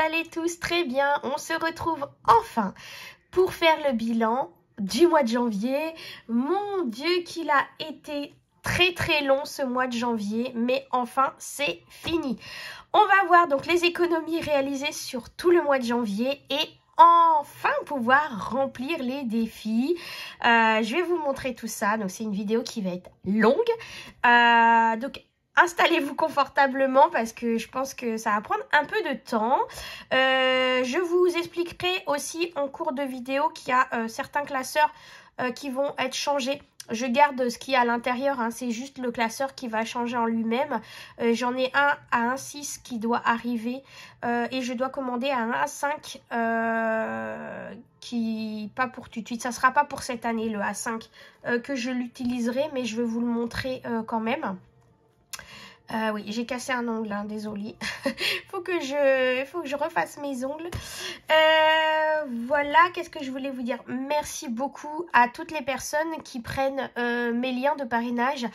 allez tous très bien. On se retrouve enfin pour faire le bilan du mois de janvier. Mon Dieu qu'il a été très long ce mois de janvier, mais enfin c'est fini. On va voir donc les économies réalisées sur tout le mois de janvier et enfin pouvoir remplir les défis. Je vais vous montrer tout ça. Donc c'est une vidéo qui va être longue. Donc installez-vous confortablement parce que je pense que ça va prendre un peu de temps. Je vous expliquerai aussi en cours de vidéo qu'il y a certains classeurs qui vont être changés. Je garde ce qu'il y a à l'intérieur, hein, c'est juste le classeur qui va changer en lui-même. J'en ai un à 1,6 qui doit arriver et je dois commander un 1,5 qui, pas pour tout de suite, ça sera pas pour cette année le A5 que je l'utiliserai, mais je vais vous le montrer quand même. Oui, j'ai cassé un ongle, hein, désolée. faut que je refasse mes ongles. Voilà, qu'est-ce que je voulais vous dire? Merci beaucoup à toutes les personnes qui prennent mes liens de parrainage,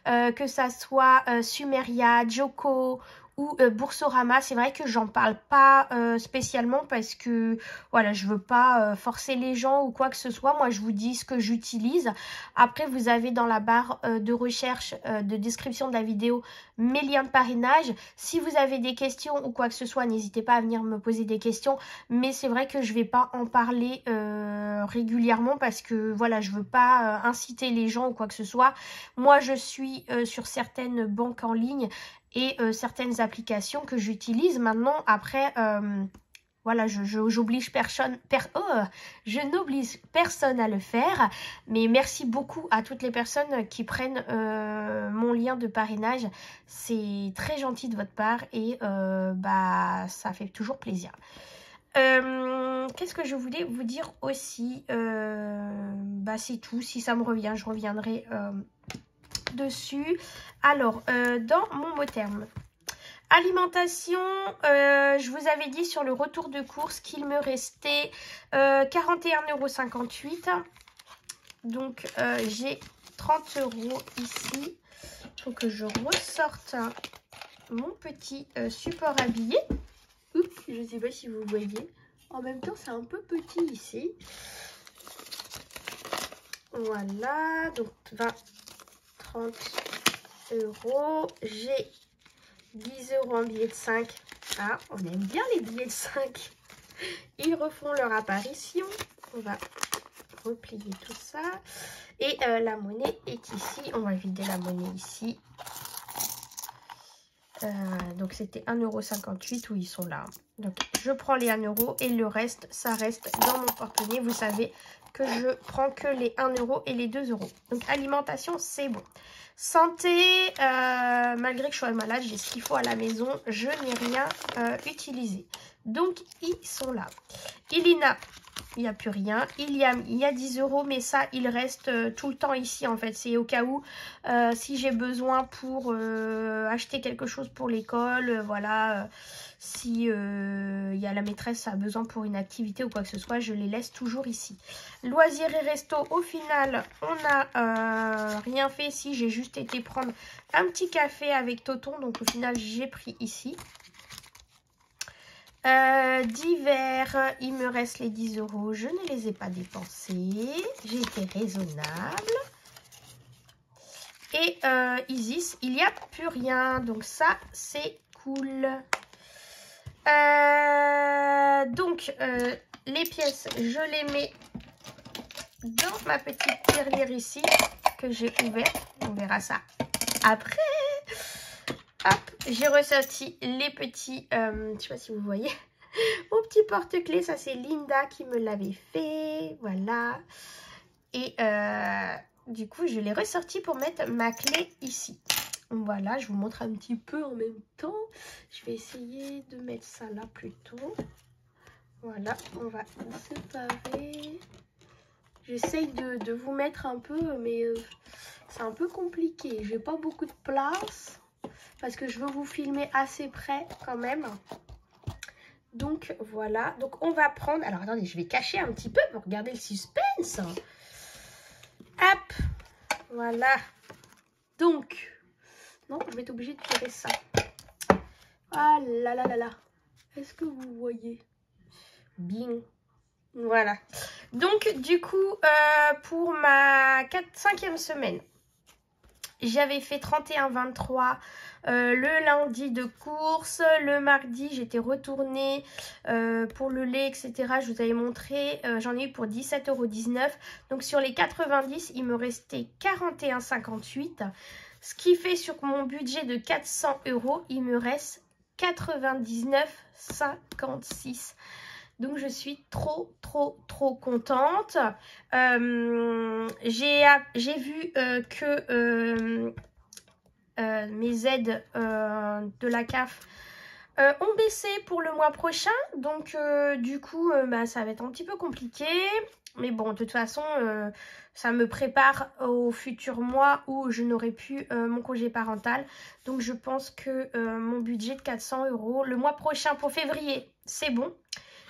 que ça soit Sumeria, Joko ou Boursorama. C'est vrai que j'en parle pas spécialement parce que voilà, je veux pas forcer les gens ou quoi que ce soit. Moi, je vous dis ce que j'utilise. Après, vous avez dans la barre de recherche, de description de la vidéo, mes liens de parrainage. Si vous avez des questions ou quoi que ce soit, n'hésitez pas à venir me poser des questions. Mais c'est vrai que je vais pas en parler régulièrement parce que voilà, je veux pas inciter les gens ou quoi que ce soit. Moi, je suis sur certaines banques en ligne et certaines applications que j'utilise maintenant. Après, voilà, j'oblige personne, je n'oblige personne à le faire. Mais merci beaucoup à toutes les personnes qui prennent mon lien de parrainage. C'est très gentil de votre part et bah ça fait toujours plaisir. Qu'est-ce que je voulais vous dire aussi? Bah c'est tout. Si ça me revient, je reviendrai dessus. Alors, dans mon mot terme. Alimentation, je vous avais dit sur le retour de course qu'il me restait 41,58 €. Donc, j'ai 30 € ici. Il faut que je ressorte mon petit support habillé. Oups, je ne sais pas si vous voyez. En même temps, c'est un peu petit ici. Voilà, donc 20, 30 €. J'ai 10 € en billets de 5. Ah, on aime bien les billets de 5. Ils refont leur apparition. On va replier tout ça. Et la monnaie est ici. On va vider la monnaie ici. Donc c'était 1,58 € où ils sont là. Donc je prends les 1 € et le reste, ça reste dans mon porte-monnaie. Vous savez que je prends que les 1 € et les 2 €. Donc alimentation, c'est bon. Santé, malgré que je sois malade, j'ai ce qu'il faut à la maison. Je n'ai rien utilisé. Donc ils sont là. Ilina, il n'y a plus rien. Il y a 10 €, mais ça, il reste tout le temps ici, en fait. C'est au cas où, si j'ai besoin pour acheter quelque chose pour l'école, voilà. Si il y a la maîtresse a besoin pour une activité ou quoi que ce soit, je les laisse toujours ici. Loisirs et resto, au final, on n'a rien fait. Si, j'ai juste été prendre un petit café avec Toton. Donc, au final, j'ai pris ici. Divers, il me reste les 10 €. Je ne les ai pas dépensés. J'ai été raisonnable. Et Isis, il n'y a plus rien. Donc ça, c'est cool. Donc, les pièces, je les mets dans ma petite tirelire ici que j'ai ouverte. On verra ça après. Hop, j'ai ressorti les petits, je ne sais pas si vous voyez, mon petit porte-clés. Ça, c'est Linda qui me l'avait fait. Voilà. Et du coup, je l'ai ressorti pour mettre ma clé ici. Voilà, je vous montre un petit peu en même temps. Je vais essayer de mettre ça là plutôt. Voilà, on va séparer. J'essaye de vous mettre un peu, mais c'est un peu compliqué. J'ai pas beaucoup de place. Parce que je veux vous filmer assez près quand même. Donc voilà. Donc on va prendre... Alors attendez, je vais cacher un petit peu pour regarder le suspense. Hop. Voilà. Donc... Non, je vais être obligée de tirer ça. Ah là là là là. Est-ce que vous voyez? Bing. Voilà. Donc, du coup, pour ma 5e semaine, j'avais fait 31-23 le lundi de course. Le mardi, j'étais retournée pour le lait, etc. Je vous avais montré. J'en ai eu pour 17,19 €. Donc, sur les 90, il me restait 41,58 €. Ce qui fait sur mon budget de 400 €, il me reste 99,56 €. Donc, je suis trop contente. J'ai vu que mes aides de la CAF ont baissé pour le mois prochain. Donc, du coup, ça va être un petit peu compliqué. Mais bon, de toute façon, ça me prépare au futur mois où je n'aurai plus mon congé parental. Donc, je pense que mon budget de 400 €, le mois prochain pour février, c'est bon.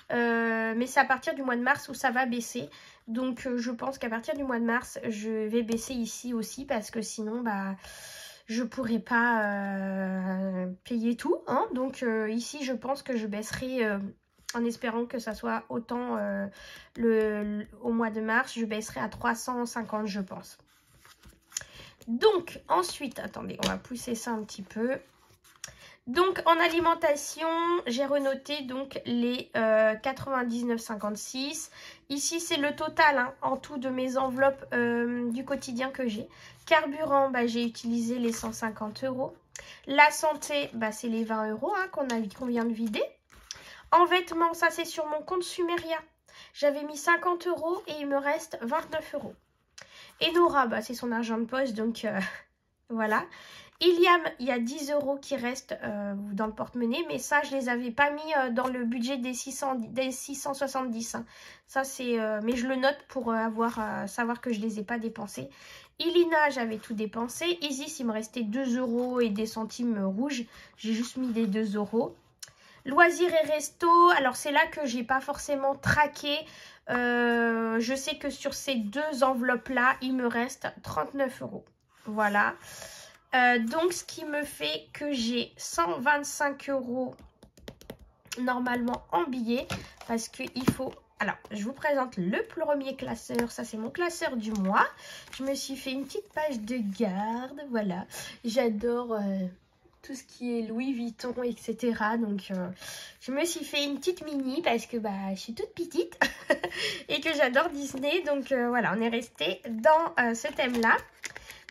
Mais c'est à partir du mois de mars où ça va baisser. Donc je pense qu'à partir du mois de mars, je vais baisser ici aussi parce que sinon, je pourrais pas payer tout. Hein. Donc ici, je pense que je baisserai, en espérant que ça soit autant au mois de mars, je baisserai à 350, je pense. Donc ensuite, attendez, on va pousser ça un petit peu. Donc, en alimentation, j'ai renoté donc les 99,56. Ici, c'est le total hein, en tout de mes enveloppes du quotidien que j'ai. Carburant, j'ai utilisé les 150 €. La santé, c'est les 20 € hein, qu'on vient de vider. En vêtements, ça c'est sur mon compte Sumeria. J'avais mis 50 € et il me reste 29 €. Et Nora, c'est son argent de poche, donc voilà. Iliam, il y a 10 € qui restent dans le porte-monnaie, mais ça, je les avais pas mis dans le budget des 670. Hein. Ça, c'est, mais je le note pour savoir que je les ai pas dépensés. Ilina, j'avais tout dépensé. Isis, il me restait 2 € et des centimes rouges. J'ai juste mis des 2 €. Loisirs et resto, alors c'est là que j'ai pas forcément traqué. Je sais que sur ces deux enveloppes-là, il me reste 39 €. Voilà. Donc, ce qui me fait que j'ai 125 € normalement en billets. Parce qu'il faut... Alors, je vous présente le premier classeur. Ça, c'est mon classeur du mois. Je me suis fait une petite page de garde. Voilà. J'adore tout ce qui est Louis Vuitton, etc. Donc, je me suis fait une petite mini parce que je suis toute petite et que j'adore Disney. Donc, voilà, on est resté dans ce thème-là.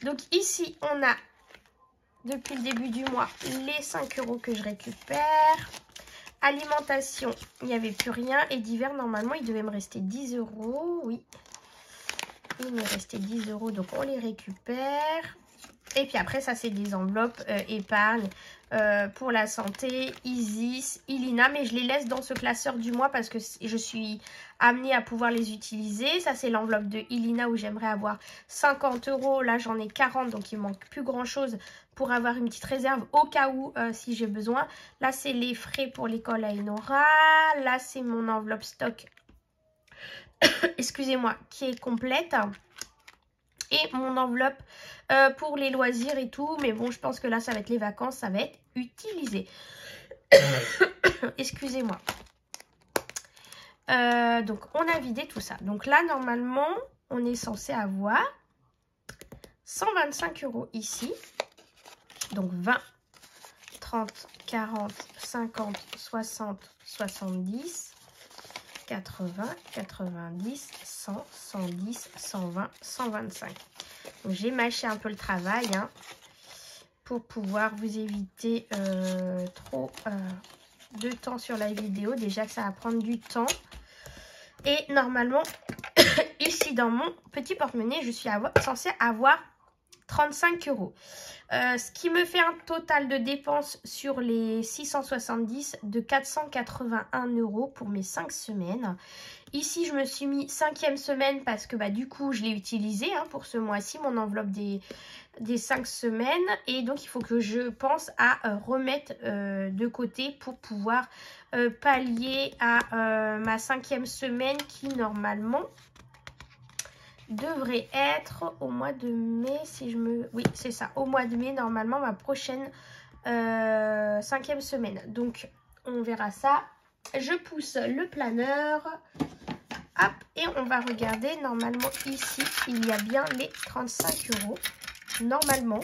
Donc, ici, on a... Depuis le début du mois, les 5 € que je récupère. Alimentation, il n'y avait plus rien. Et divers, normalement, il devait me rester 10 €. Oui, il me restait 10 €, donc on les récupère. Et puis après, ça, c'est des enveloppes épargne pour la santé, Isis, Ilina. Mais je les laisse dans ce classeur du mois parce que je suis amenée à pouvoir les utiliser. Ça, c'est l'enveloppe de Ilina où j'aimerais avoir 50 €. Là, j'en ai 40, donc il manque plus grand-chose pour avoir une petite réserve au cas où si j'ai besoin. Là, c'est les frais pour l'école à Enora. Là, c'est mon enveloppe stock, excusez-moi, qui est complète. Et mon enveloppe pour les loisirs et tout. Mais bon, je pense que là, ça va être les vacances. Ça va être utilisé. Excusez-moi. Donc, on a vidé tout ça. Donc là, normalement, on est censé avoir 125 € ici. Donc, 20, 30, 40, 50, 60, 70... 80, 90, 100, 110, 120, 125. Donc j'ai mâché un peu le travail hein, pour pouvoir vous éviter trop de temps sur la vidéo. Déjà que ça va prendre du temps. Et normalement, ici dans mon petit porte-monnaie, je suis censée avoir 35 €. Ce qui me fait un total de dépenses sur les 670 de 481 € pour mes 5 semaines. Ici, je me suis mis 5e semaine parce que du coup, je l'ai utilisé hein, pour ce mois-ci, mon enveloppe des 5 semaines. Et donc, il faut que je pense à remettre de côté pour pouvoir pallier à ma 5e semaine qui, normalement... devrait être au mois de mai, si je me... Oui, c'est ça, au mois de mai, normalement, ma prochaine 5e semaine. Donc, on verra ça. Je pousse le planeur. Hop, et on va regarder. Normalement, ici, il y a bien les 35 €. Normalement.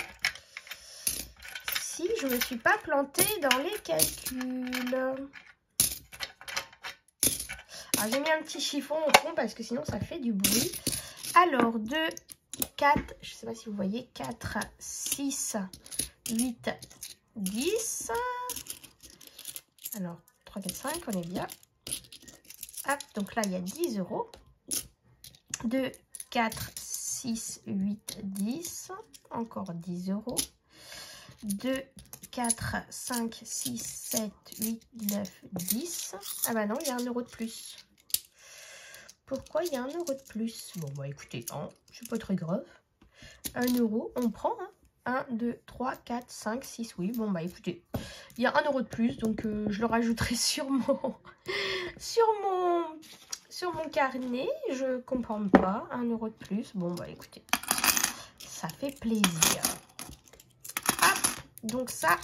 Si je ne me suis pas plantée dans les calculs. Alors, j'ai mis un petit chiffon au fond parce que sinon, ça fait du bruit. Alors, 2, 4, je ne sais pas si vous voyez, 4, 6, 8, 10. Alors, 3, 4, 5, on est bien. Hop, donc là, il y a 10 €. 2, 4, 6, 8, 10. Encore 10 €. 2, 4, 5, 6, 7, 8, 9, 10. Ah bah non, il y a 1 € de plus. Pourquoi il y a 1 € de plus? Bon, bah écoutez, hein, c'est pas très grave. 1 €, on prend. Hein. 1, 2, 3, 4, 5, 6. Oui, bon, bah écoutez, il y a 1 € de plus. Donc, je le rajouterai sur mon, sur mon carnet. Je comprends pas. 1 € de plus. Bon, bah écoutez, ça fait plaisir. Hop, donc ça,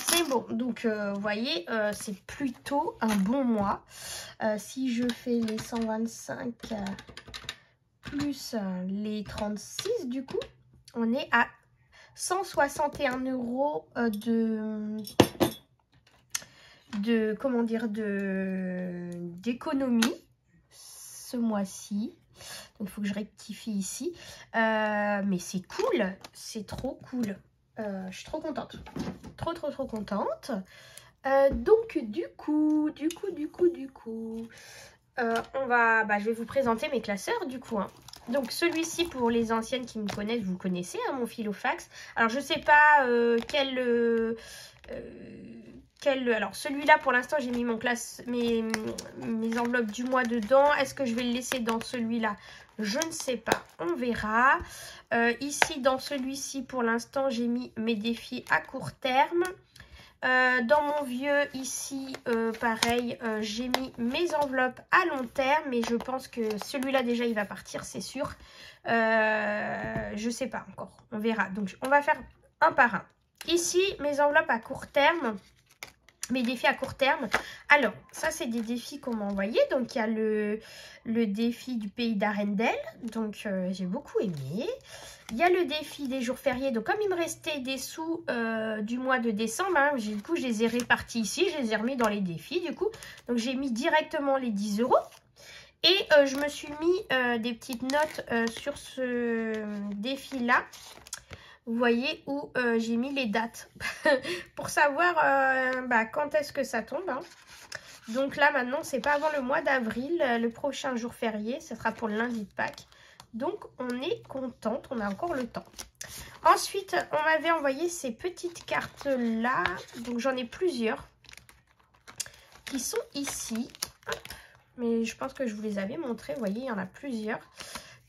c'est bon. Donc, vous voyez, c'est plutôt un bon mois. Si je fais les 125 plus les 36, du coup, on est à 161 € comment dire, d'économie ce mois-ci. Donc, il faut que je rectifie ici. Mais c'est cool, c'est trop cool. Je suis trop contente. Trop contente. Donc, du coup, je vais vous présenter mes classeurs, du coup. Hein. Donc, celui-ci, pour les anciennes qui me connaissent, vous connaissez, hein, mon Filofax. Alors, je sais pas alors, celui-là, pour l'instant, j'ai mis mes enveloppes du mois dedans. Est-ce que je vais le laisser dans celui-là? Je ne sais pas. On verra. Ici, dans celui-ci, pour l'instant, j'ai mis mes défis à court terme. Dans mon vieux, ici, pareil, j'ai mis mes enveloppes à long terme. Mais je pense que celui-là, déjà, il va partir, c'est sûr. Je sais pas encore. On verra. Donc, on va faire un par un. Ici, mes enveloppes à court terme. Mes défis à court terme. Alors, ça, c'est des défis qu'on m'a envoyés. Donc, il y a le défi du pays d'Arendelle. Donc, j'ai beaucoup aimé. Il y a le défi des jours fériés. Donc, comme il me restait des sous du mois de décembre, hein, du coup, je les ai répartis ici. Je les ai remis dans les défis, du coup. Donc, j'ai mis directement les 10 €. Et je me suis mis des petites notes sur ce défi-là. Vous voyez où j'ai mis les dates pour savoir quand est-ce que ça tombe. Hein. Donc là, maintenant, c'est pas avant le mois d'avril. Le prochain jour férié, ce sera pour le lundi de Pâques. Donc, on est contente. On a encore le temps. Ensuite, on m'avait envoyé ces petites cartes-là. Donc, j'en ai plusieurs qui sont ici. Mais je pense que je vous les avais montrées. Vous voyez, il y en a plusieurs.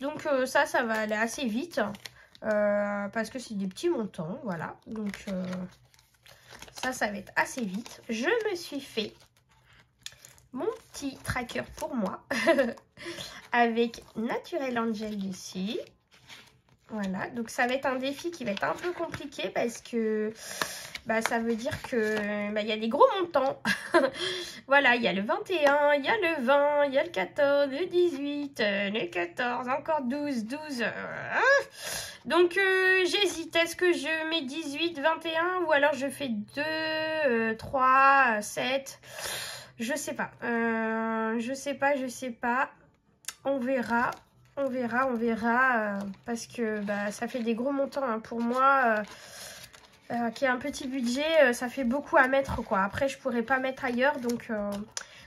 Donc, ça va aller assez vite. Parce que c'est des petits montants, voilà. Donc, ça va être assez vite. Je me suis fait mon petit tracker pour moi. Avec Naturel Angel ici. Voilà, donc ça va être un défi qui va être un peu compliqué parce que ça veut dire que il y a des gros montants. Voilà, il y a le 21, il y a le 20, il y a le 14, le 18, le 14, encore 12. Donc j'hésite, est-ce que je mets 18, 21 ou alors je fais 2, 3, 7. Je sais pas. Je sais pas. On verra. Parce que ça fait des gros montants hein, pour moi. Qui a un petit budget, ça fait beaucoup à mettre quoi. Après, je pourrais pas mettre ailleurs. Donc,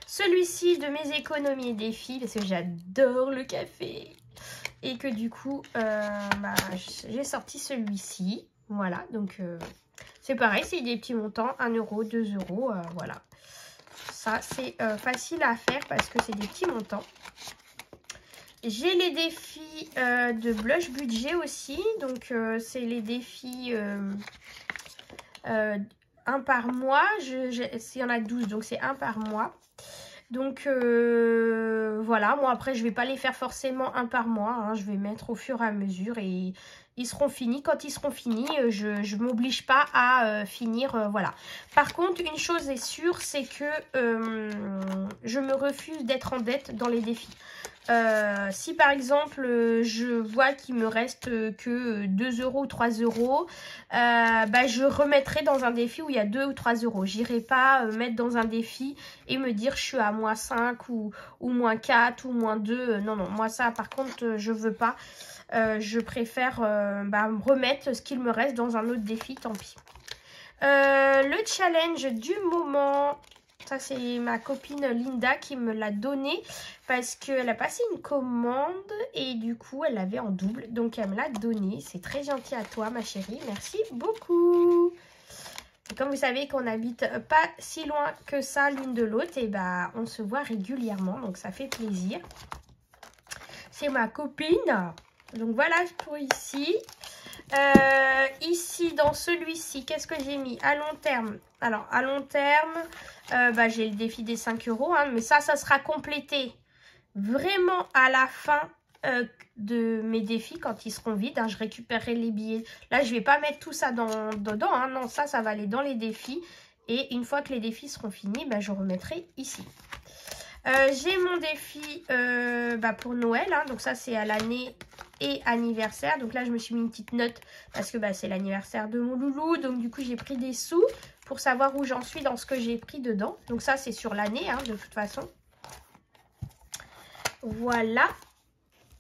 celui-ci de mes économies et défis, parce que j'adore le café. Et que du coup, j'ai sorti celui-ci. Voilà, donc c'est pareil, c'est des petits montants, 1 €, 2 €, voilà. Ça, c'est facile à faire parce que c'est des petits montants. J'ai les défis de blush budget aussi. Donc, c'est les défis 1 par mois. Il y en a 12, donc c'est 1 par mois. Donc voilà, moi après je vais pas les faire forcément un par mois, hein, je vais mettre au fur et à mesure et ils seront finis. Quand ils seront finis, je m'oblige pas à finir, voilà. Par contre, une chose est sûre, c'est que je me refuse d'être en dette dans les défis. Si par exemple je vois qu'il me reste que 2 € ou 3 €, bah, je remettrai dans un défi où il y a 2 ou 3 €. J'irai pas mettre dans un défi et me dire je suis à -5 ou -4 ou -2. Non, non, moi ça par contre je veux pas. Je préfère bah, me remettre ce qu'il me reste dans un autre défi, tant pis. Le challenge du moment, ça c'est ma copine Linda qui me l'a donné parce qu'elle a passé une commande et du coup elle l'avait en double, donc elle me l'a donné. C'est très gentil à toi ma chérie, merci beaucoup. Et comme vous savez qu'on habite pas si loin que ça l'une de l'autre, et bah on se voit régulièrement, donc ça fait plaisir. C'est ma copine. Donc voilà pour ici. Ici, dans celui-ci, qu'est-ce que j'ai mis à long terme? Alors, à long terme, bah, j'ai le défi des 5 €, hein, mais ça sera complété vraiment à la fin de mes défis, quand ils seront vides. Hein, je récupérerai les billets. Là, je vais pas mettre tout ça dedans. Hein, non, ça va aller dans les défis. Et une fois que les défis seront finis, bah, je remettrai ici. J'ai mon défi bah, pour Noël, hein, donc ça c'est à l'année et anniversaire. Donc là je me suis mis une petite note parce que bah, c'est l'anniversaire de mon loulou. Donc du coup j'ai pris des sous pour savoir où j'en suis dans ce que j'ai pris dedans. Donc ça c'est sur l'année, hein, de toute façon. Voilà.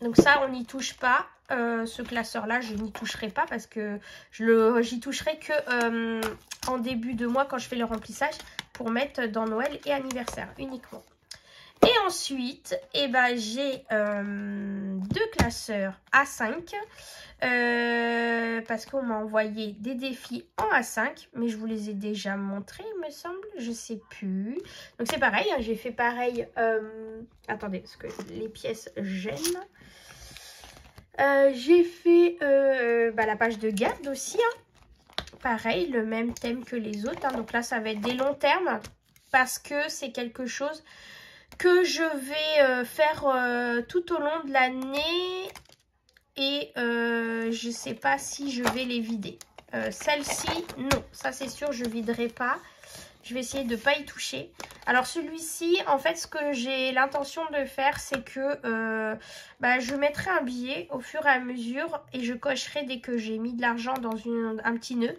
Donc ça on n'y touche pas. Ce classeur là je n'y toucherai pas parce que j'y toucherai que en début de mois quand je fais le remplissage pour mettre dans Noël et anniversaire uniquement. Et ensuite, eh ben, j'ai 2 classeurs A5 parce qu'on m'a envoyé des défis en A5, mais je vous les ai déjà montrés, il me semble, je sais plus. Donc c'est pareil, hein, j'ai fait pareil. Attendez, parce que les pièces gênent. J'ai fait bah, la page de garde aussi. Hein. Pareil, le même thème que les autres. Hein. Donc là, ça va être des longs termes parce que c'est quelque chose que je vais faire tout au long de l'année et je sais pas si je vais les vider. Celle-ci, non, ça c'est sûr, je viderai pas. Je vais essayer de ne pas y toucher. Alors celui-ci, en fait, ce que j'ai l'intention de faire, c'est que bah, je mettrai un billet au fur et à mesure et je cocherai dès que j'ai mis de l'argent dans un petit nœud.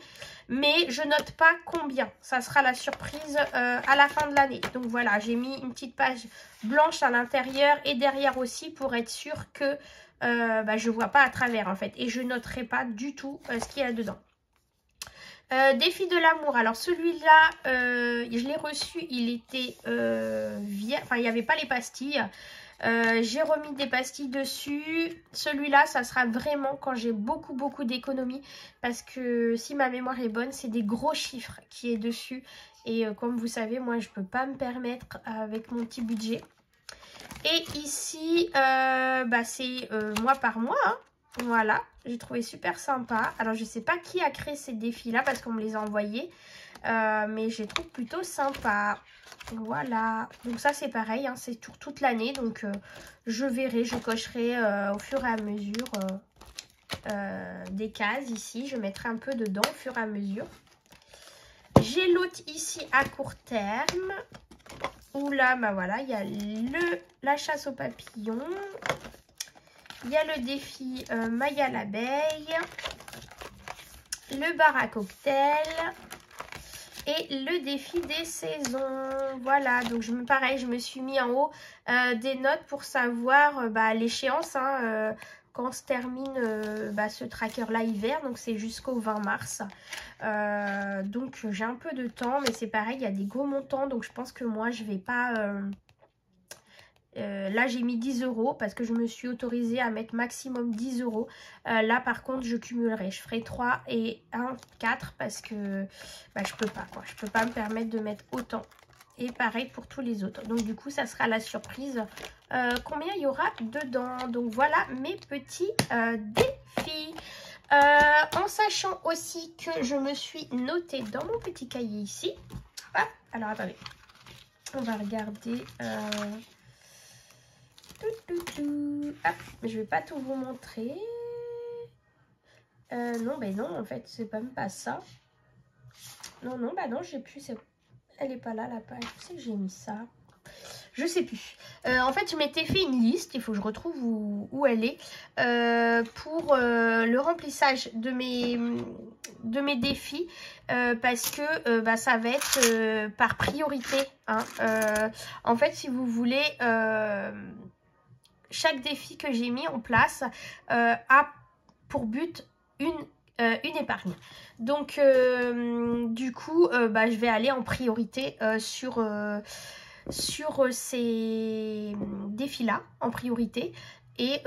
Mais je note pas combien. Ça sera la surprise à la fin de l'année. Donc voilà, j'ai mis une petite page blanche à l'intérieur et derrière aussi pour être sûr que bah, je ne vois pas à travers en fait. Et je noterai pas du tout ce qu'il y a dedans. Défi de l'amour. Alors celui-là, je l'ai reçu, il était vierge, enfin il n'y avait pas les pastilles. J'ai remis des pastilles dessus. Celui-là, ça sera vraiment quand j'ai beaucoup d'économies. Parce que si ma mémoire est bonne, c'est des gros chiffres qui est dessus. Et comme vous savez, moi je peux pas me permettre avec mon petit budget. Et ici, bah, c'est mois par mois, hein. Voilà, j'ai trouvé super sympa. Alors, je sais pas qui a créé ces défis-là parce qu'on me les a envoyés. Mais je les trouve plutôt sympa. Voilà. Donc ça, c'est pareil. Hein, c'est pour toute l'année. Donc, je verrai, je cocherai au fur et à mesure des cases ici. Je mettrai un peu dedans au fur et à mesure. J'ai l'autre ici à court terme. Où là, bah voilà, il y a la chasse aux papillons. Il y a le défi Maya l'abeille, le bar à cocktail et le défi des saisons. Voilà, donc pareil, je me suis mis en haut des notes pour savoir bah, l'échéance, hein, quand se termine bah, ce tracker-là hiver. Donc c'est jusqu'au 20 mars. Donc j'ai un peu de temps, mais c'est pareil, il y a des gros montants. Donc je pense que moi, je vais pas... là j'ai mis 10 € parce que je me suis autorisée à mettre maximum 10 €. Là par contre je cumulerai, je ferai 3 et 1, 4 parce que bah, je peux pas quoi. Je peux pas me permettre de mettre autant. Et pareil pour tous les autres. Donc du coup ça sera la surprise combien il y aura dedans. Donc voilà mes petits défis. En sachant aussi que je me suis notée dans mon petit cahier ici. Hop, alors attendez. On va regarder. Ah, je vais pas tout vous montrer. Non, ben non, en fait, c'est même pas ça. Non, non, bah non, j'ai plus. Elle est pas là, la page. Je sais que j'ai mis ça. Je sais plus. En fait, je m'étais fait une liste. Il faut que je retrouve où elle est. Pour le remplissage de mes défis. Parce que bah, ça va être par priorité. Hein. En fait, si vous voulez, chaque défi que j'ai mis en place a pour but une épargne. Donc, du coup, bah, je vais aller en priorité sur ces défis-là, en priorité. Et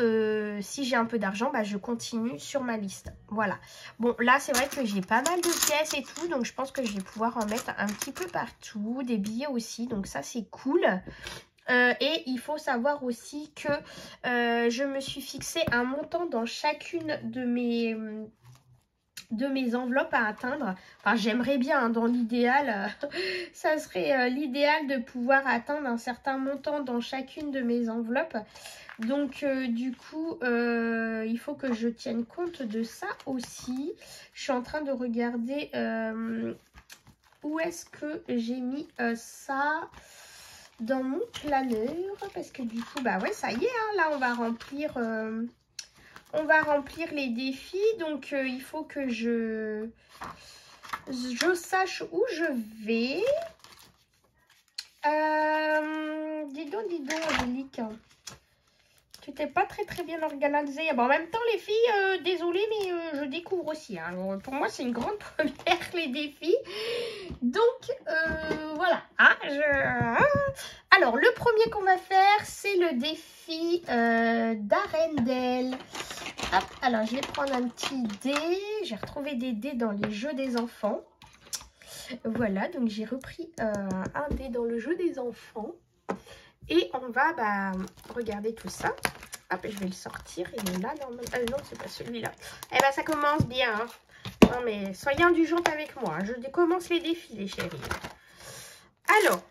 si j'ai un peu d'argent, bah, je continue sur ma liste. Voilà. Bon, là, c'est vrai que j'ai pas mal de pièces et tout. Donc, je pense que je vais pouvoir en mettre un petit peu partout. Des billets aussi. Donc, ça, c'est cool. Et il faut savoir aussi que je me suis fixé un montant dans chacune de mes enveloppes à atteindre. Enfin, j'aimerais bien, hein, dans l'idéal, ça serait l'idéal de pouvoir atteindre un certain montant dans chacune de mes enveloppes. Donc, du coup, il faut que je tienne compte de ça aussi. Je suis en train de regarder où est-ce que j'ai mis ça dans mon planeur. Parce que du coup, bah ouais, ça y est, hein, là, on va remplir les défis, donc il faut que je sache où je vais. Dis donc, Angélique. Tu t'es pas très bien organisée. Bon, en même temps, les filles, désolée, mais je découvre aussi. Hein. Alors, pour moi, c'est une grande première, les défis. Donc, voilà. Hein, alors, le premier qu'on va faire, c'est le défi d'Arendelle. Hop, alors, je vais prendre un petit dé. J'ai retrouvé des dés dans les jeux des enfants. Voilà, donc j'ai repris un dé dans le jeu des enfants. Et on va regarder tout ça. Hop, je vais le sortir. Il est là, normalement. Non, c'est pas celui-là. Eh ben, ça commence bien. Hein. Non, mais soyez indulgentes avec moi. Je commence les défis, les chéris. Alors,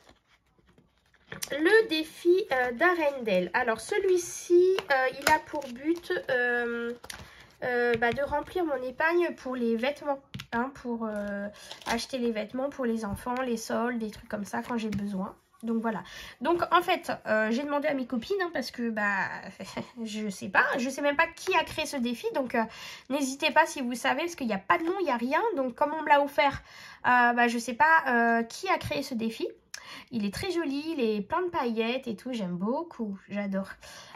le défi d'Arendelle. Alors, celui-ci, il a pour but de remplir mon épargne pour les vêtements. Hein, pour acheter les vêtements pour les enfants, les soldes, des trucs comme ça quand j'ai besoin. Donc voilà. Donc en fait, j'ai demandé à mes copines hein, parce que bah je sais même pas qui a créé ce défi. Donc n'hésitez pas si vous savez parce qu'il n'y a pas de nom, il n'y a rien. Donc comme on me l'a offert, je sais pas qui a créé ce défi. Il est très joli, il est plein de paillettes et tout, j'aime beaucoup, j'adore.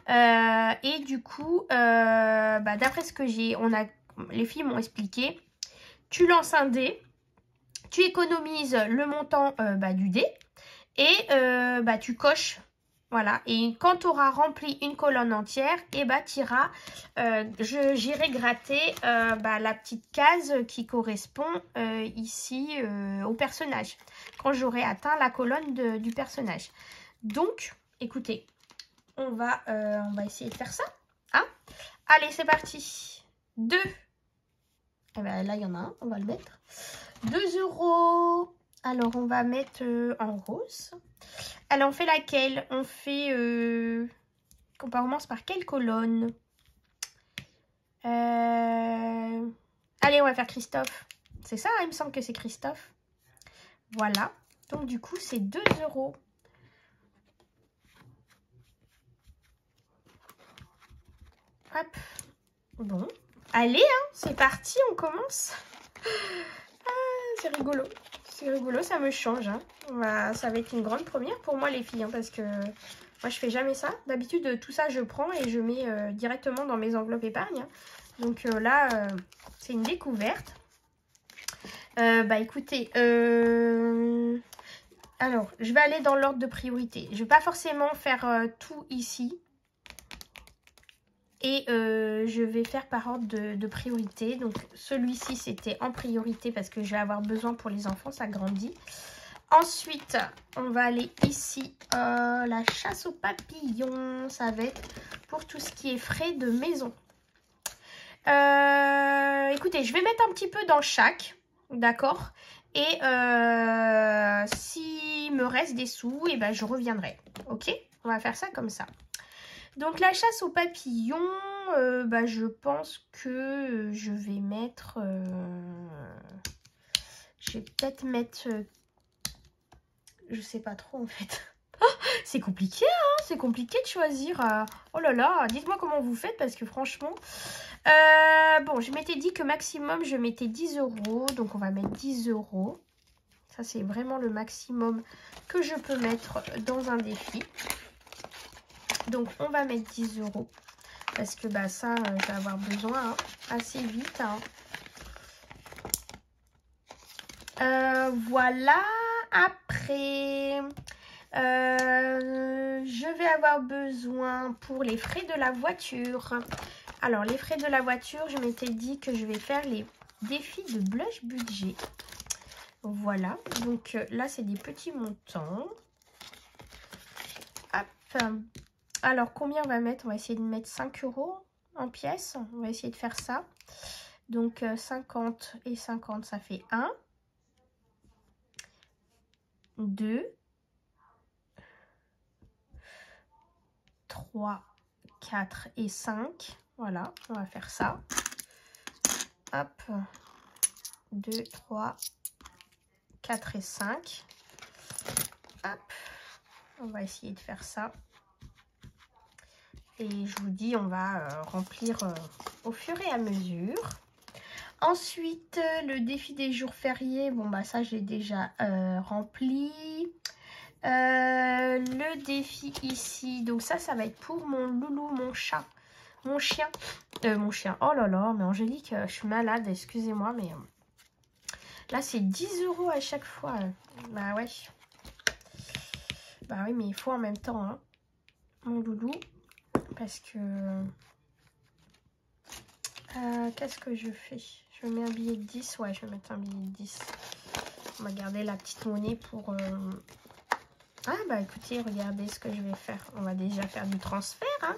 Et du coup, d'après ce que les filles m'ont expliqué, tu lances un dé, tu économises le montant du dé. Et tu coches, voilà. Et quand tu auras rempli une colonne entière, et j'irai gratter la petite case qui correspond ici au personnage. Quand j'aurai atteint la colonne du personnage. Donc, écoutez, on va essayer de faire ça. Hein. Allez, c'est parti. 2. Et ben, là, il y en a un, on va le mettre. 2 €. Alors, on va mettre en rose. Alors, on fait laquelle? On fait... on commence par quelle colonne? Allez, on va faire Christophe. C'est ça, hein, il me semble que c'est Christophe. Voilà. Donc, du coup, c'est 2 €. Hop. Bon. Allez, hein, c'est parti, on commence. C'est rigolo. C'est rigolo, ça me change. Hein. Ça va être une grande première pour moi, les filles, hein, parce que moi, je fais jamais ça. D'habitude, tout ça, je prends et je mets directement dans mes enveloppes épargne. Hein. Donc là, c'est une découverte. Écoutez, alors, je vais aller dans l'ordre de priorité. Je ne vais pas forcément faire tout ici. Et je vais faire par ordre de priorité. Donc celui-ci, c'était en priorité parce que je vais avoir besoin pour les enfants, ça grandit. Ensuite, on va aller ici. La chasse aux papillons, ça va être pour tout ce qui est frais de maison. Écoutez, je vais mettre un petit peu dans chaque, d'accord. Et si s'il me reste des sous, et ben je reviendrai. Ok? On va faire ça comme ça. Donc la chasse aux papillons, je pense que je vais mettre... je vais peut-être mettre... je sais pas trop en fait. C'est compliqué, hein? C'est compliqué de choisir. Oh là là, dites-moi comment vous faites parce que franchement... bon, je m'étais dit que maximum, je mettais 10 €. Donc on va mettre 10 €. Ça, c'est vraiment le maximum que je peux mettre dans un défi. Donc, on va mettre 10 € parce que ça, je vais avoir besoin assez vite. Voilà. Après, je vais avoir besoin pour les frais de la voiture. Alors, les frais de la voiture, je m'étais dit que je vais faire les défis de blush budget. Voilà. Donc, là, c'est des petits montants. Hop. Alors, combien on va mettre? On va essayer de mettre 5 € en pièces. On va essayer de faire ça. Donc, 50 et 50, ça fait 1, 2, 3, 4 et 5. Voilà, on va faire ça. Hop. 2, 3, 4 et 5. Hop. On va essayer de faire ça. Et je vous dis, on va remplir au fur et à mesure. Ensuite, le défi des jours fériés. Bon, ça, j'ai déjà rempli. Le défi ici. Donc, ça va être pour mon loulou, mon chat. Mon chien. Mon chien. Oh là là, mais Angélique, je suis malade. Excusez-moi, mais... là, c'est 10 € à chaque fois. Bah ouais. Bah oui, mais il faut en même temps, hein, mon loulou. Parce que... qu'est-ce que je fais? Je mets un billet de 10. Ouais, je vais mettre un billet de 10. On va garder la petite monnaie pour... Ah, bah écoutez, regardez ce que je vais faire. On va déjà faire du transfert. Hein.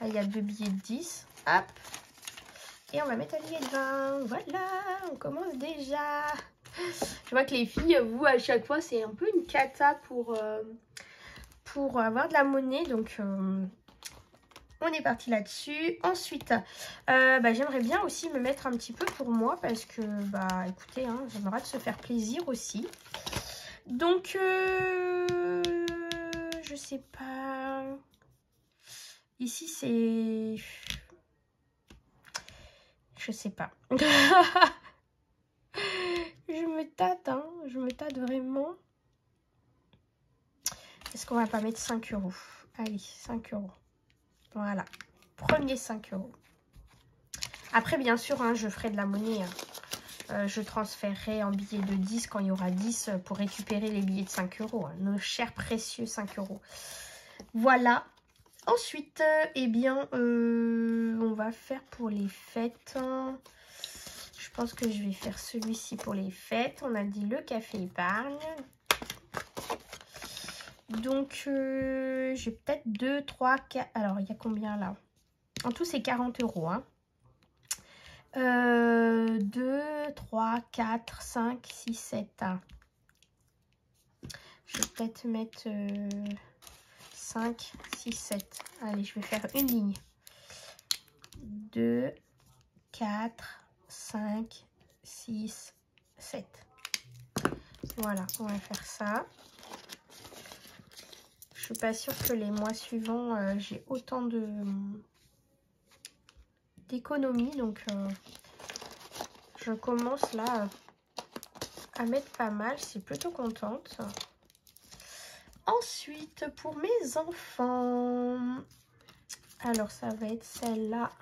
Là, il y a 2 billets de 10. Hop. Et on va mettre un billet de 20. Voilà, on commence déjà. Je vois que les filles, vous, à chaque fois, c'est un peu une cata pour avoir de la monnaie. Donc... on est parti là-dessus. Ensuite, j'aimerais bien aussi me mettre un petit peu pour moi parce que, écoutez, hein, j'aimerais de se faire plaisir aussi. Donc, je sais pas. Ici, c'est... je sais pas. Je me tâte, hein. Je me tâte vraiment. Est-ce qu'on va pas mettre 5 €? Allez, 5 €. Voilà, premier 5 €. Après, bien sûr, hein, je ferai de la monnaie. Je transférerai en billets de 10 quand il y aura 10 pour récupérer les billets de 5 €. Hein, nos chers précieux 5 €. Voilà. Ensuite, on va faire pour les fêtes. Je pense que je vais faire celui-ci pour les fêtes. On a dit le café épargne. Donc, j'ai peut-être 2, 3, 4... Alors, il y a combien là? En tout, c'est 40 €. Hein. 2, 3, 4, 5, 6, 7. Je vais peut-être mettre 5, 6, 7. Allez, je vais faire une ligne. 2, 4, 5, 6, 7. Voilà, on va faire ça. Je suis pas sûre que les mois suivants, j'ai autant d'économies. Donc, je commence là à mettre pas mal. Je suis plutôt contente. Ensuite, pour mes enfants. Alors, ça va être celle-là.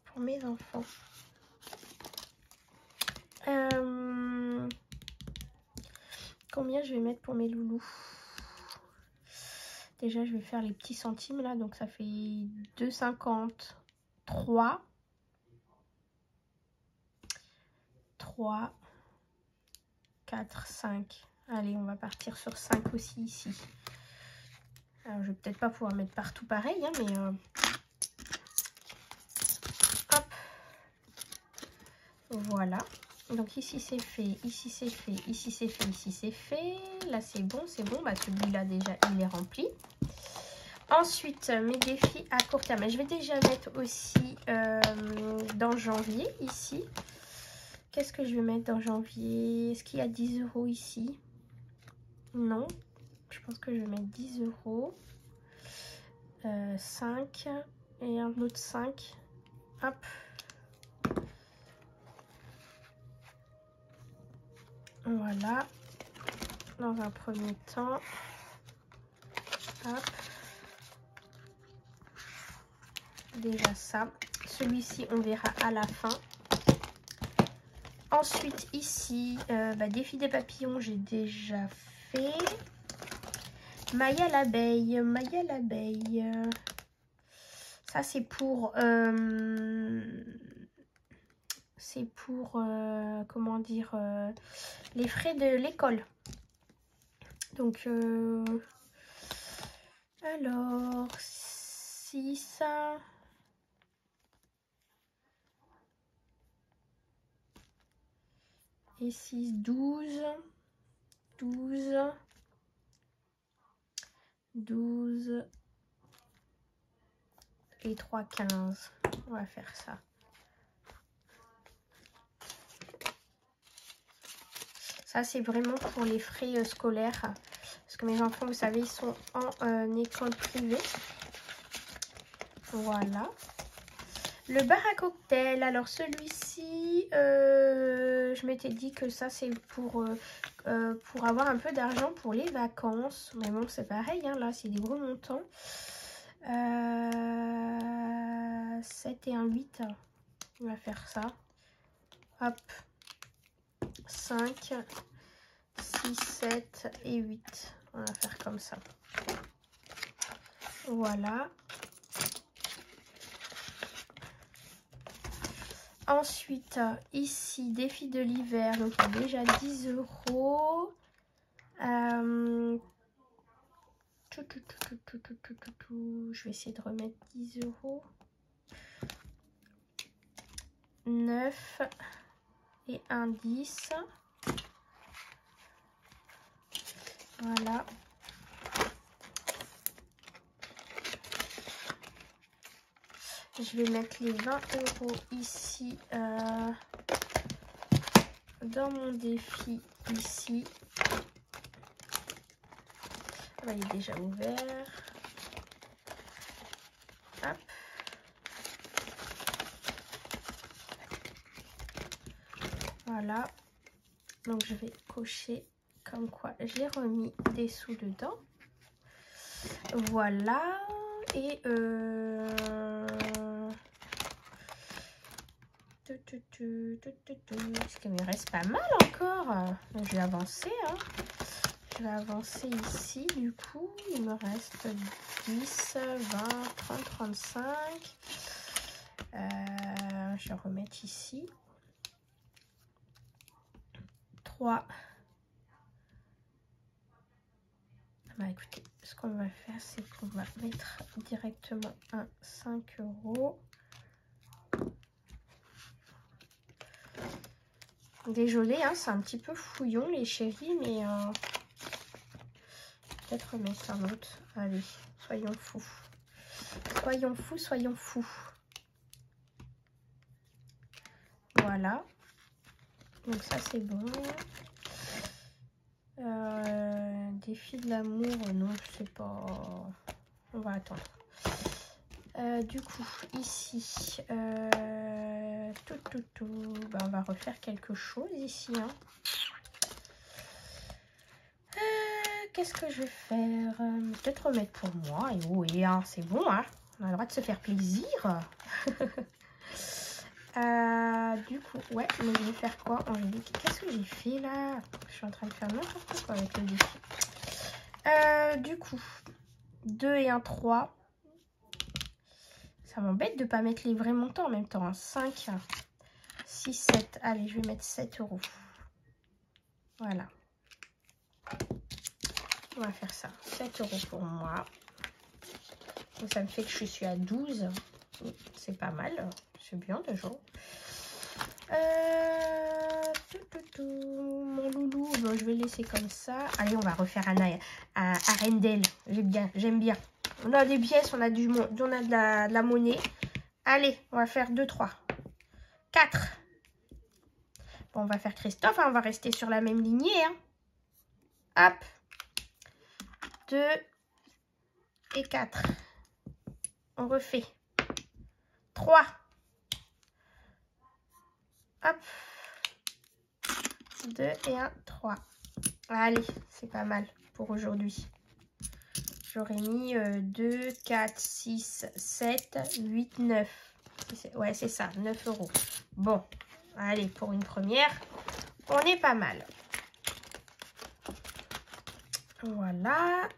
Pour mes enfants. Combien je vais mettre pour mes loulous? Déjà, je vais faire les petits centimes là. Donc, ça fait 2,50. 3. 3. 4, 5. Allez, on va partir sur 5 aussi ici. Alors, je vais peut-être pas pouvoir mettre partout pareil, hein, mais... hop. Voilà. Donc ici c'est fait, ici c'est fait, ici c'est fait, ici c'est fait. Là c'est bon, c'est bon. Bah, celui-là déjà il est rempli. Ensuite, mes défis à court terme. Je vais déjà mettre aussi dans janvier ici. Qu'est-ce que je vais mettre dans janvier? Est-ce qu'il y a 10 € ici? Non. Je pense que je vais mettre 10 €. 5 et un autre 5. Hop. Voilà. Dans un premier temps. Hop. Déjà ça. Celui-ci, on verra à la fin. Ensuite, ici, défi des papillons, j'ai déjà fait. Maya l'abeille. Maya l'abeille. Ça, c'est pour... comment dire, les frais de l'école. Donc, alors, 6... Et 6, 12, 12, 12 et 3, 15. On va faire ça. Ça, c'est vraiment pour les frais scolaires. Parce que mes enfants, vous savez, ils sont en école privée. Voilà. Le bar à cocktail. Alors, celui-ci, je m'étais dit que ça, c'est pour avoir un peu d'argent pour les vacances. Mais bon, c'est pareil, hein, là, c'est des gros montants. 7 et un 8. On va faire ça. Hop. 5, 6, 7 et 8. On va faire comme ça. Voilà. Ensuite, ici, défi de l'hiver. Donc, il y a déjà 10 €. Je vais essayer de remettre 10 €. 9 et un 10. Voilà. Je vais mettre les 20 € ici dans mon défi ici. Ah bah, il est déjà ouvert. Hop. Voilà. Donc je vais cocher comme quoi j'ai remis des sous dedans. Voilà. Et parce qu'il me reste pas mal encore. Je vais avancer, hein. Je vais avancer ici. Du coup, il me reste 10, 20, 30, 35. Je vais remettre ici. 3. Bah écoutez, ce qu'on va faire, c'est qu'on va mettre directement un 5 €. Désolée, hein, c'est un petit peu fouillon les chéris, mais peut-être remettre un autre. Allez, soyons fous. Soyons fous, soyons fous. Voilà. Donc ça, c'est bon. Défi de l'amour, non, je sais pas. On va attendre. Du coup, ici, bah, on va refaire quelque chose ici. Hein. Qu'est-ce que je vais faire? Peut-être remettre pour moi. Et oui, hein, c'est bon, hein. On a le droit de se faire plaisir. Du coup, ouais, mais je vais faire quoi, Angélique? Qu'est-ce que j'ai fait là? Je suis en train de faire n'importe quoi avec le défi. Du coup, 2 et un 3. Ça m'embête de ne pas mettre les vrais montants en même temps. Hein. 5, 6, 7. Allez, je vais mettre 7 €. Voilà. On va faire ça. 7 € pour moi. Donc, ça me fait que je suis à 12. C'est pas mal. C'est bien déjà. bon, je vais le laisser comme ça. Allez, on va refaire un Arendelle. J'aime bien. On a des pièces, on a de la monnaie. Allez, on va faire 2, 3, 4. Bon, on va faire Christophe, hein, on va rester sur la même lignée. Hein. Hop. 2 et 4. On refait. 3. Hop. 2 et 1, 3. Allez, c'est pas mal pour aujourd'hui. J'aurais mis 2, 4, 6, 7, 8, 9. Ouais, c'est ça, 9 €. Bon, allez, pour une première, on est pas mal. Voilà.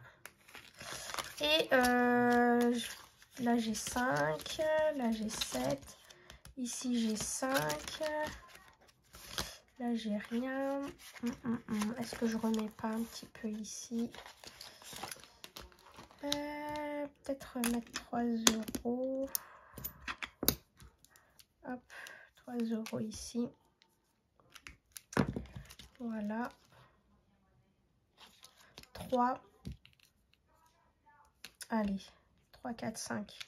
Et là, j'ai 5. Là, j'ai 7. Ici, j'ai 5. Là, j'ai rien. Est-ce que je remets pas un petit peu ici? Peut-être mettre 3 €. Hop, 3 € ici. Voilà. 3. Allez, 3, 4, 5.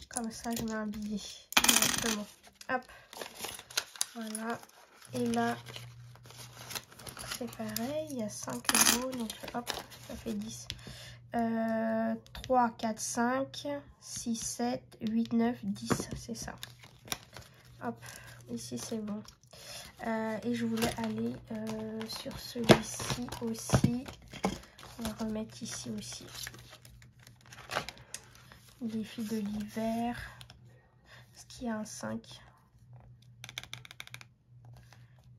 Comme ça, je mets un billet directement. Hop. Voilà. Et là, c'est pareil. Il y a 5 €. Donc, hop, ça fait 10. 3, 4, 5, 6, 7, 8, 9, 10. C'est ça. Hop. Ici, c'est bon. Et je voulais aller sur celui-ci aussi. On va remettre ici aussi. Défi de l'hiver. Est-ce qu'il y a un 5?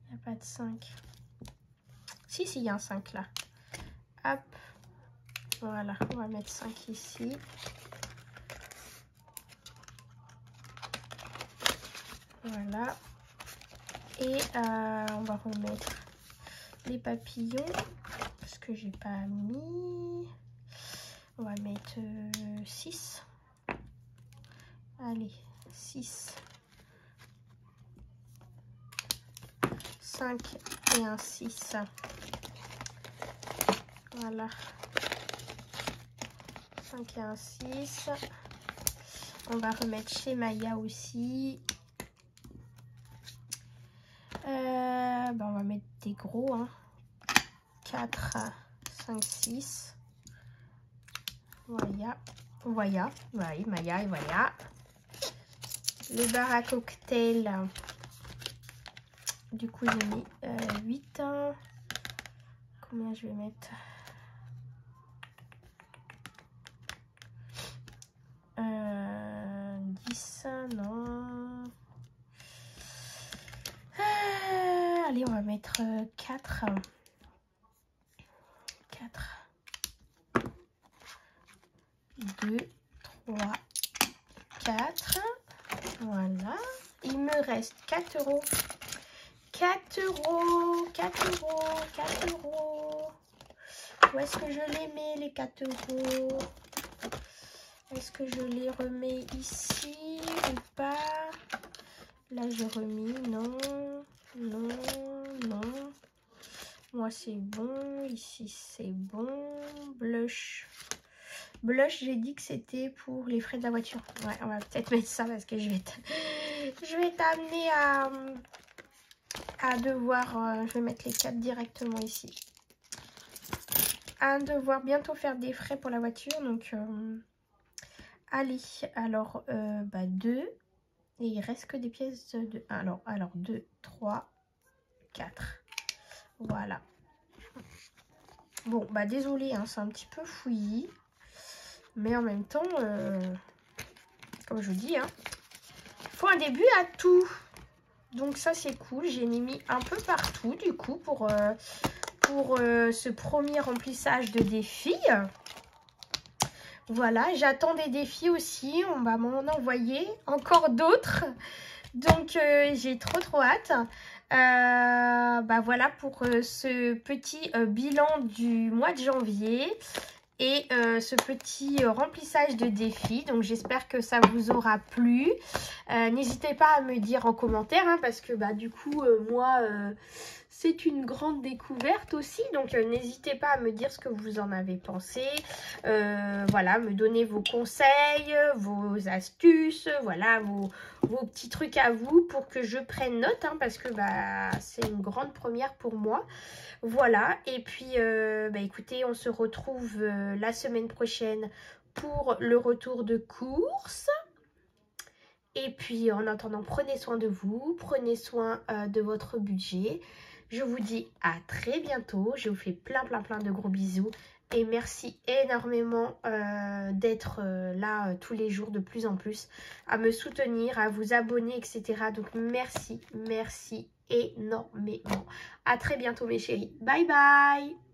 Il n'y a pas de 5. Si, il y a un 5 là. Hop. Voilà, on va mettre 5 ici. Voilà. Et on va remettre les papillons. Parce que j'ai pas mis. On va mettre 6. Allez, 6. 5 et un 6. Voilà. 5 et un 6. On va remettre chez Maya aussi. On va mettre des gros. Hein. 4, 5, 6. Voilà. Voilà. Oui, Maya et voilà. Le bar à cocktail. Du coup, j'ai mis 8. Combien je vais mettre? 10, non. Allez, on va mettre 4. 4. 2, 3, 4. Voilà. Il me reste 4 €. 4 €. 4 €. 4 €. Où est-ce que je les mets, les 4 €? Est-ce que je les remets ici ou pas? Là, j'ai remis. Non. Non. Non. Moi, c'est bon. Ici, c'est bon. Blush. Blush, j'ai dit que c'était pour les frais de la voiture. Ouais, on va peut-être mettre ça parce que je vais t'amener à devoir... je vais mettre les 4 directement ici. À devoir bientôt faire des frais pour la voiture. Donc, allez. Alors, 2. Et il reste que des pièces de 1. Alors 2, 3, 4. Voilà. Bon, désolé, hein, c'est un petit peu fouillis. Mais en même temps, comme je vous dis, hein, il faut un début à tout. Donc ça, c'est cool. J'ai mis un peu partout, du coup, pour ce premier remplissage de défis. Voilà, j'attends des défis aussi. On va m'en envoyer encore d'autres. Donc, j'ai trop hâte. Voilà pour ce petit bilan du mois de janvier. et ce petit remplissage de défi. Donc j'espère que ça vous aura plu. N'hésitez pas à me dire en commentaire, hein, parce que bah, du coup moi c'est une grande découverte aussi. Donc n'hésitez pas à me dire ce que vous en avez pensé. Voilà, me donner vos conseils, vos astuces, voilà, vos petits trucs à vous pour que je prenne note, hein, parce que bah, c'est une grande première pour moi. Voilà, et puis bah, écoutez, on se retrouve la semaine prochaine pour le retour de course. Et puis en attendant, prenez soin de vous, prenez soin de votre budget. Je vous dis à très bientôt, je vous fais plein de gros bisous. Et merci énormément d'être là tous les jours de plus en plus, à me soutenir, à vous abonner, etc. Donc merci énormément. À très bientôt mes chéris. Bye bye.